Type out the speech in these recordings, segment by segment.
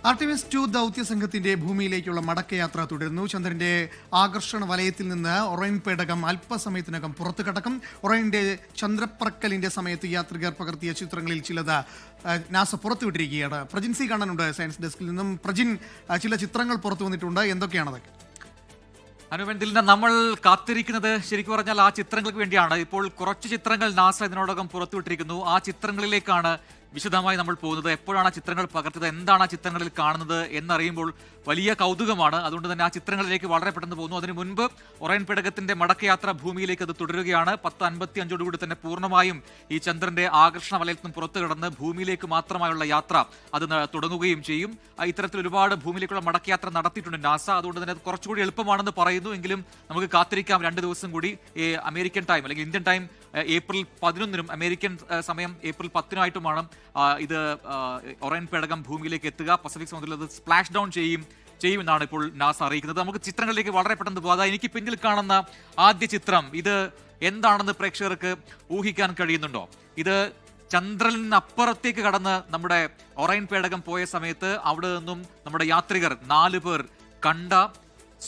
Artemis 2 ദൗത്യ സംഘത്തിന്റെ ഭൂമിയിലേക്കുള്ള മടക്കയാത്ര തുടരുന്നു. ചന്ദ്രന്റെ ആകർഷണ വലയത്തിൽ നിന്ന് ഒറൈൻ പേടകം അല്പസമയത്തിനകം പുറത്തു കടക്കും. ഒറൈൻ്റെ ചന്ദ്രപ്രക്കലിന്റെ സമയത്ത് യാത്രികർ പകർത്തിയ ചിത്രങ്ങളിൽ ചിലത് നാസ പുറത്തുവിട്ടിരിക്കുകയാണ്. പ്രജിൻ സി കാണാനുണ്ട് സയൻസ് ഡെസ്കിൽ നിന്നും. പ്രജിൻ, ചില ചിത്രങ്ങൾ പുറത്തു വന്നിട്ടുണ്ട്, എന്തൊക്കെയാണത്? അനുവൻ, നമ്മൾ കാത്തിരിക്കുന്നത് ശരിക്കും പറഞ്ഞാൽ ആ ചിത്രങ്ങൾക്ക് വേണ്ടിയാണ്. ഇപ്പോൾ കുറച്ച് ചിത്രങ്ങൾ നാസ ഇതിനോടകം പുറത്തുവിട്ടിരിക്കുന്നു. ആ ചിത്രങ്ങളിലേക്കാണ് വിശദമായി നമ്മൾ പോകുന്നത്. എപ്പോഴാണ് ആ ചിത്രങ്ങൾ പകർത്തിയത്, എന്താണ് ആ ചിത്രങ്ങളിൽ കാണുന്നത് എന്നറിയുമ്പോൾ വലിയ കൗതുകമാണ്. അതുകൊണ്ട് തന്നെ ആ ചിത്രങ്ങളിലേക്ക് വളരെ പെട്ടെന്ന് പോകുന്നു. അതിനു മുൻപ് ഒറൈൻ പേടകത്തിന്റെ മടക്കയാത്ര ഭൂമിയിലേക്ക് അത് തുടരുകയാണ്. 10:55 തന്നെ പൂർണ്ണമായും ഈ ചന്ദ്രന്റെ ആകർഷണ വലയത്തിൽ നിന്ന് പുറത്തു കടന്ന് ഭൂമിയിലേക്ക് മാത്രമായുള്ള യാത്ര അത് തുടങ്ങുകയും ചെയ്യും. ഇത്തരത്തിൽ ഒരുപാട് ഭൂമിയിലേക്കുള്ള മടക്കയാത്ര നടത്തിയിട്ടുണ്ട് നാസ. അതുകൊണ്ട് തന്നെ അത് കുറച്ചുകൂടി എളുപ്പമാണെന്ന് പറയുന്നു. എങ്കിലും നമുക്ക് കാത്തിരിക്കാം 2 ദിവസം കൂടി. അമേരിക്കൻ ടൈം അല്ലെങ്കിൽ ഇന്ത്യൻ ടൈം ഏപ്രിൽ 11-നും അമേരിക്കൻ സമയം ഏപ്രിൽ 10-നായിട്ടുമാണ് ഇത് ഒറൈൻ പേടകം ഭൂമിയിലേക്ക് എത്തുക. പസഫിക് സമുദ്രത്തിൽ അത് സ്പ്ലാഷ് ഡൗൺ ചെയ്യുമെന്നാണ് ഇപ്പോൾ നാസ അറിയിക്കുന്നത്. നമുക്ക് ചിത്രങ്ങളിലേക്ക് വളരെ പെട്ടെന്ന് പോകാം. എനിക്ക് പിന്നിൽ കാണുന്ന ആദ്യ ചിത്രം, ഇത് എന്താണെന്ന് പ്രേക്ഷകർക്ക് ഊഹിക്കാൻ കഴിയുന്നുണ്ടോ? ഇത് ചന്ദ്രനിൽ നിന്ന് അപ്പുറത്തേക്ക് കടന്ന് നമ്മുടെ ഒറൈൻ പേടകം പോയ സമയത്ത് അവിടെ നിന്നും നമ്മുടെ യാത്രികർ 4 പേർ കണ്ട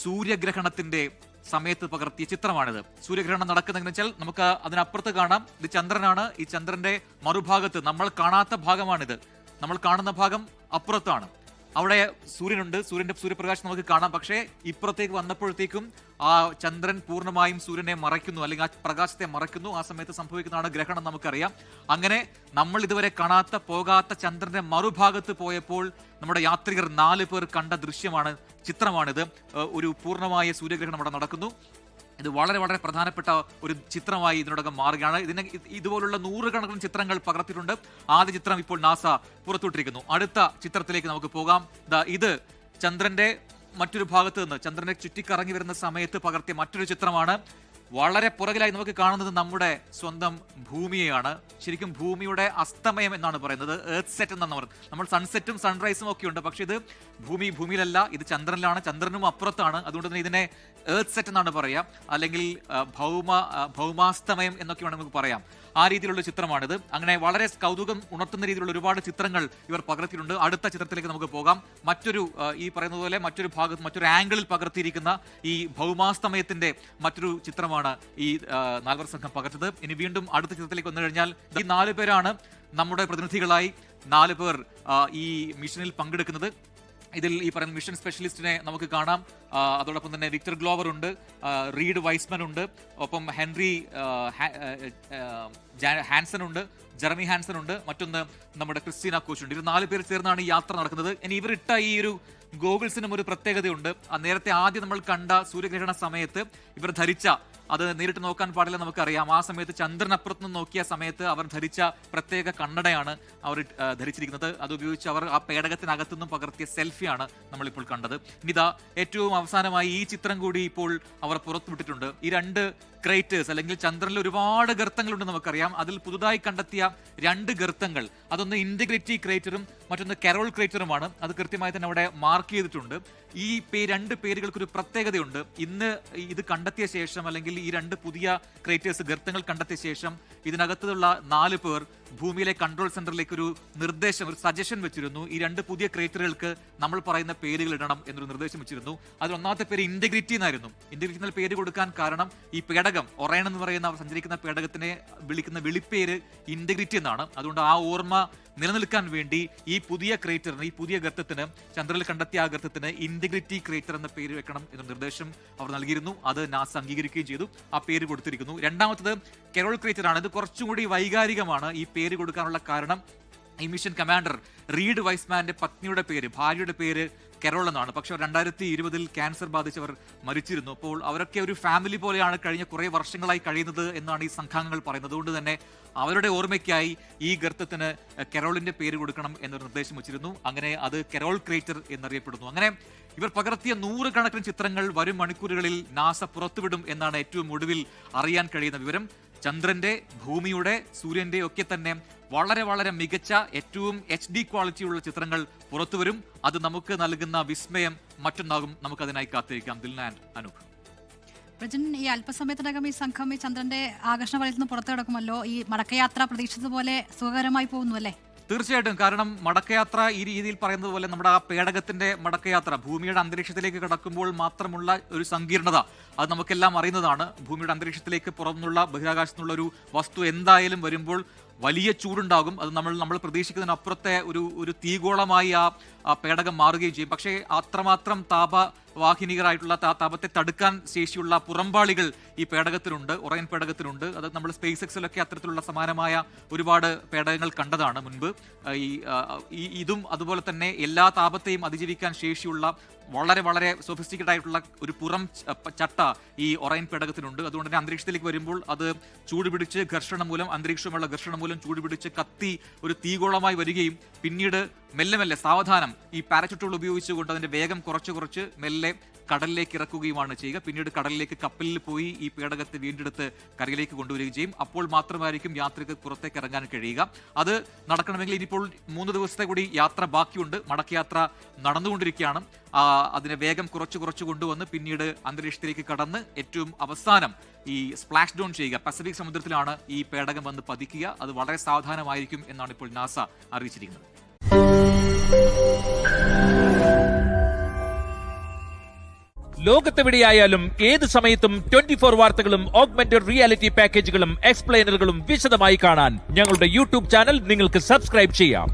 സൂര്യഗ്രഹണത്തിന്റെ സമയത്ത് പകർത്തിയ ചിത്രമാണിത്. സൂര്യഗ്രഹണം നടക്കുന്നതെന്ന് വെച്ചാൽ നമുക്ക് അതിനപ്പുറത്ത് കാണാം. ഇത് ചന്ദ്രനാണ്. ഈ ചന്ദ്രന്റെ മറുഭാഗത്ത് നമ്മൾ കാണാത്ത ഭാഗമാണിത്. നമ്മൾ കാണുന്ന ഭാഗം അപ്പുറത്താണ്. അവിടെ സൂര്യനുണ്ട്. സൂര്യപ്രകാശം നമുക്ക് കാണാം. പക്ഷേ ഇപ്പുറത്തേക്ക് വന്നപ്പോഴത്തേക്കും ആ ചന്ദ്രൻ പൂർണ്ണമായും സൂര്യനെ മറയ്ക്കുന്നു, അല്ലെങ്കിൽ ആ പ്രകാശത്തെ മറയ്ക്കുന്നു. ആ സമയത്ത് സംഭവിക്കുന്നതാണ് ഗ്രഹണം, നമുക്കറിയാം. അങ്ങനെ നമ്മൾ ഇതുവരെ കാണാത്ത പോകാത്ത ചന്ദ്രന്റെ മറുഭാഗത്ത് പോയപ്പോൾ നമ്മുടെ യാത്രികർ 4 പേർ കണ്ട ചിത്രമാണിത്. ഒരു പൂർണ്ണമായ സൂര്യഗ്രഹണം അവിടെ നടക്കുന്നു. ഇത് വളരെ വളരെ പ്രധാനപ്പെട്ട ഒരു ചിത്രമായി ഇതിനോടകം മാറുകയാണ്. ഇതുപോലുള്ള 100 ചിത്രങ്ങൾ പകർത്തിയിട്ടുണ്ട്. ആദ്യ ചിത്രം ഇപ്പോൾ നാസ പുറത്തുവിട്ടിരിക്കുന്നു. അടുത്ത ചിത്രത്തിലേക്ക് നമുക്ക് പോകാം. ഇത് ചന്ദ്രന്റെ മറ്റൊരു ഭാഗത്ത് നിന്ന് ചന്ദ്രനെ ചുറ്റിക്കറങ്ങി വരുന്ന സമയത്ത് പകർത്തിയ മറ്റൊരു ചിത്രമാണ്. വളരെ പുറകിലായി നമുക്ക് കാണുന്നത് നമ്മുടെ സ്വന്തം ഭൂമിയെയാണ്. ശരിക്കും ഭൂമിയുടെ അസ്തമയം എന്നാണ് പറയുന്നത്. എർത്ത് സെറ്റ് എന്നാണ് പറയുന്നത്. നമ്മൾ സൺസെറ്റും സൺറൈസും ഒക്കെ ഉണ്ട്. പക്ഷെ ഇത് ഭൂമിയിലല്ല, ഇത് ചന്ദ്രനിലാണ്. ചന്ദ്രനും അപ്പുറത്താണ്. അതുകൊണ്ട് തന്നെ ഇതിനെ എർത്ത് സെറ്റ് എന്നാണ് പറയാം, അല്ലെങ്കിൽ ഭൗമാസ്തമയം എന്നൊക്കെ വേണമെങ്കിൽ നമുക്ക് പറയാം. ആ രീതിയിലുള്ള ചിത്രമാണിത്. അങ്ങനെ വളരെ കൗതുകം ഉണർത്തുന്ന രീതിയിലുള്ള ഒരുപാട് ചിത്രങ്ങൾ ഇവർ പകർത്തിയിട്ടുണ്ട്. അടുത്ത ചിത്രത്തിലേക്ക് നമുക്ക് പോകാം. ഈ പറയുന്നത് പോലെ മറ്റൊരു ആംഗിളിൽ പകർത്തിയിരിക്കുന്ന ഈ ഭൗമാസ്തമയത്തിന്റെ മറ്റൊരു ചിത്രമാണ് ഈ 4 സംഘം പകർത്തത്. ഇനി വീണ്ടും അടുത്ത ചിത്രത്തിലേക്ക് വന്നു കഴിഞ്ഞാൽ ഈ 4 പേരാണ് നമ്മുടെ പ്രതിനിധികളായി 4 പേർ ഈ മിഷനിൽ പങ്കെടുക്കുന്നത്. ഇതിൽ ഈ പറയുന്ന മിഷൻ സ്പെഷ്യലിസ്റ്റിനെ നമുക്ക് കാണാം. അതോടൊപ്പം തന്നെ വിക്ടർ ഗ്ലോവർ ഉണ്ട്, റീഡ് വൈസ്മൻ ഉണ്ട്, ഒപ്പം ഹെൻറി ഹാൻസൺ ഉണ്ട്, ജെറമി ഹാൻസൺ ഉണ്ട്, മറ്റൊന്ന് നമ്മുടെ ക്രിസ്റ്റീന കോച്ച് ഉണ്ട്. ഇവർ 4 പേർ ചേർന്നാണ് ഈ യാത്ര നടക്കുന്നത്. ഇനി ഇവരിട്ട ഈ ഒരു ഗോഗിൾസിനും ഒരു പ്രത്യേകതയുണ്ട്. നേരത്തെ ആദ്യം നമ്മൾ കണ്ട സൂര്യഗ്രഹണ സമയത്ത് ഇവർ ധരിച്ച, അത് നേരിട്ട് നോക്കാൻ പാടില്ല നമുക്കറിയാം, ആ സമയത്ത് ചന്ദ്രനപ്പുറത്ത് നിന്ന് നോക്കിയ സമയത്ത് അവർ ധരിച്ച പ്രത്യേക കണ്ണടയാണ് അവർ ധരിച്ചിരിക്കുന്നത്. അത് ഉപയോഗിച്ച് അവർ ആ പേടകത്തിനകത്തു നിന്നും പകർത്തിയ സെൽഫിയാണ് നമ്മളിപ്പോൾ കണ്ടത്. ഇനിതാ ഏറ്റവും അവസാനമായി ഈ ചിത്രം കൂടി ഇപ്പോൾ അവർ പുറത്തുവിട്ടിട്ടുണ്ട്. ഈ 2 ക്രേറ്റേഴ്സ്, അല്ലെങ്കിൽ ചന്ദ്രനിൽ ഒരുപാട് ഗർത്തങ്ങളുണ്ട് നമുക്കറിയാം. അതിൽ പുതുതായി കണ്ടെത്തിയ 2 ഗർത്തങ്ങൾ, അതൊന്ന് ഇന്റഗ്രിറ്റി ക്രേറ്ററും മറ്റൊന്ന് കരോൾ ക്രേറ്ററുമാണ്. അത് കൃത്യമായി തന്നെ അവിടെ മാർക്ക് ചെയ്തിട്ടുണ്ട്. ഈ 2 പേരുകൾക്കൊരു പ്രത്യേകതയുണ്ട്. ഇന്ന് ഇത് കണ്ടെത്തിയ ശേഷം, അല്ലെങ്കിൽ ഈ 2 പുതിയ ക്രേറ്റേഴ്സ് ഗർത്തങ്ങൾ കണ്ടെത്തിയ ശേഷം ഇതിനകത്തുള്ള 4 പേർ ഭൂമിയിലെ കൺട്രോൾ സെന്ററിലേക്ക് ഒരു സജഷൻ വെച്ചിരുന്നു. ഈ 2 പുതിയ ക്രേറ്ററുകൾക്ക് നമ്മൾ പറയുന്ന പേരുകൾ ഇടണം എന്നൊരു നിർദ്ദേശം വെച്ചിരുന്നു. അതിൽ ഒന്നാമത്തെ പേര് ഇന്റഗ്രിറ്റി എന്നായിരുന്നു. ഇന്റഗ്രിറ്റി എന്ന പേര് കൊടുക്കാൻ കാരണം ഈ പേടകം, ഒറൈൻ എന്ന് പറയുന്ന അവർ സഞ്ചരിക്കുന്ന പേടകത്തിനെ വിളിക്കുന്ന വിളിപ്പേര് ഇന്റഗ്രിറ്റി എന്നാണ്. അതുകൊണ്ട് ആ ഓർമ്മ നിലനിൽക്കാൻ വേണ്ടി ഈ പുതിയ ക്രേറ്ററിന്, ഈ പുതിയ ഗർത്തത്തിന്, ചന്ദ്രനിൽ കണ്ടെത്തിയ ആ ഗർത്തത്തിന് ഇന്റഗ്രിറ്റി ക്രേറ്റർ എന്ന പേര് വെക്കണം എന്ന നിർദ്ദേശം അവർ നൽകിയിരുന്നു. അത് നാസ അംഗീകരിക്കുകയും ചെയ്തു. ആ പേര് കൊടുത്തിരിക്കുന്നു. രണ്ടാമത്തത് കരോൾ ക്രേറ്റർ ആണ്. ഇത് കുറച്ചുകൂടി വൈകാരികമാണ്. ഈ പേര് കൊടുക്കാനുള്ള കാരണം, ഈ മിഷൻ കമാൻഡർ റീഡ് വൈസ്മാന്റെ പത്നിയുടെ പേര്, ഭാര്യയുടെ പേര് കരോൾ എന്നാണ്. പക്ഷെ 2020 ക്യാൻസർ ബാധിച്ചവർ മരിച്ചിരുന്നു. അപ്പോൾ അവരൊക്കെ ഒരു ഫാമിലി പോലെയാണ് കഴിഞ്ഞ കുറേ വർഷങ്ങളായി കഴിയുന്നത് എന്നാണ് ഈ സംഘാംഗങ്ങൾ പറയുന്നത്. അതുകൊണ്ട് തന്നെ അവരുടെ ഓർമ്മയ്ക്കായി ഈ ഗർത്തത്തിന് കരോളിന്റെ പേര് കൊടുക്കണം എന്നൊരു നിർദ്ദേശം വെച്ചിരുന്നു. അങ്ങനെ അത് കരോൾ ക്രേറ്റർ എന്നറിയപ്പെടുന്നു. അങ്ങനെ ഇവർ പകർത്തിയ 100 ചിത്രങ്ങൾ വരും മണിക്കൂറുകളിൽ നാസ പുറത്തുവിടും എന്നാണ് ഏറ്റവും ഒടുവിൽ അറിയാൻ കഴിയുന്ന വിവരം. ചന്ദ്രന്റെ, ഭൂമിയുടെ, സൂര്യന്റെ ഒക്കെ തന്നെ വളരെ വളരെ മികച്ച, ഏറ്റവും HD ക്വാളിറ്റിയുള്ള ചിത്രങ്ങൾ പുറത്തുവരും. അത് നമുക്ക് നൽകുന്ന വിസ്മയം മറ്റൊന്നാകും. നമുക്കതിനായി കാത്തിരിക്കാം. ദിൽന, അനൂപ്. പ്രജിൻ, ഈ അല്പസമയത്തിനകം ഈ സംഘം ഈ ചന്ദ്രന്റെ ആകർഷണ വലയത്തിൽ നിന്ന് പുറത്തു കിടക്കുമല്ലോ. ഈ മടക്കയാത്ര പ്രതീക്ഷിച്ചതുപോലെ സുഖകരമായി പോകുന്നു അല്ലേ? തീർച്ചയായിട്ടും. കാരണം മടക്കയാത്ര ഈ രീതിയിൽ പറയുന്നത് പോലെ നമ്മുടെ ആ പേടകത്തിന്റെ മടക്കയാത്ര ഭൂമിയുടെ അന്തരീക്ഷത്തിലേക്ക് കടക്കുമ്പോൾ മാത്രമുള്ള ഒരു സങ്കീർണത അത് നമുക്കെല്ലാം അറിയുന്നതാണ്. ഭൂമിയുടെ അന്തരീക്ഷത്തിലേക്ക് പുറന്നുള്ള ബഹിരാകാശത്തുള്ള ഒരു വസ്തു എന്തായാലും വരുമ്പോൾ വലിയ ചൂടുണ്ടാകും. അത് നമ്മൾ പ്രതീക്ഷിക്കുന്നതിനപ്പുറത്തെ ഒരു തീഗോളമായി ആ പേടകം മാറുകയും ചെയ്യും. പക്ഷേ അത്രമാത്രം താപവാഹിനികരായിട്ടുള്ള താപത്തെ തടുക്കാൻ ശേഷിയുള്ള പുറംപാളികൾ ഈ പേടകത്തിനുണ്ട്, ഒറൈൻ പേടകത്തിനുണ്ട്. അത് നമ്മൾ സ്പേസ് എക്സിലൊക്കെ അത്തരത്തിലുള്ള സമാനമായ ഒരുപാട് പേടകങ്ങൾ കണ്ടതാണ് മുൻപ്. ഇതും അതുപോലെ തന്നെ എല്ലാ താപത്തെയും അതിജീവിക്കാൻ ശേഷിയുള്ള വളരെ വളരെ സൊഫിസ്റ്റിക്കേറ്റഡ് ആയിട്ടുള്ള ഒരു പുറം ചട്ട ഈ ഒറൈൻ പേടകത്തിനുണ്ട്. അതുകൊണ്ട് തന്നെ അന്തരീക്ഷത്തിലേക്ക് വരുമ്പോൾ അത് ചൂടുപിടിച്ച് ഘർഷണം മൂലം അന്തരീക്ഷമുള്ള ഘർഷണം മൂലം ചൂടുപിടിച്ച് കത്തി ഒരു തീഗോളമായി വരികയും പിന്നീട് മെല്ലെ മെല്ലെ സാവധാനം ഈ പാരച്യൂട്ടുകൾ ഉപയോഗിച്ചുകൊണ്ട് അതിന്റെ വേഗം കുറച്ച് മെല്ലെ കടലിലേക്ക് ഇറക്കുകയുമാണ് ചെയ്യുക. പിന്നീട് കടലിലേക്ക് കപ്പലിൽ പോയി ഈ പേടകത്തെ വീണ്ടെടുത്ത് കരയിലേക്ക് കൊണ്ടുവരികയും ചെയ്യും. അപ്പോൾ മാത്രമായിരിക്കും യാത്രികർ പുറത്തേക്ക് ഇറങ്ങാൻ കഴിയുക. അത് നടക്കണമെങ്കിൽ ഇനിയിപ്പോൾ 3 ദിവസത്തെ കൂടി യാത്ര ബാക്കിയുണ്ട്. മടക്കയാത്ര നടന്നുകൊണ്ടിരിക്കുകയാണ്. അതിനെ വേഗം കുറച്ച് കൊണ്ടുവന്ന് പിന്നീട് അന്തരീക്ഷത്തിലേക്ക് കടന്ന് ഏറ്റവും അവസാനം ഈ സ്പ്ലാഷ് ഡൗൺ ചെയ്യുക. പസഫിക് സമുദ്രത്തിലാണ് ഈ പേടകം വന്ന് പതിക്കുക. അത് വളരെ സാവധാനമായിരിക്കും എന്നാണ് ഇപ്പോൾ നാസ അറിയിച്ചിരിക്കുന്നത്. ലോകത്തെവിടെയായാലും ഏത് സമയത്തും 24 വാർത്തകളും ഓഗ്മെന്റഡ് റിയാലിറ്റി പാക്കേജുകളും എക്സ്പ്ലെയിനറുകളും വിശദമായി കാണാൻ ഞങ്ങളുടെ യൂട്യൂബ് ചാനൽ നിങ്ങൾക്ക് സബ്സ്ക്രൈബ് ചെയ്യാം.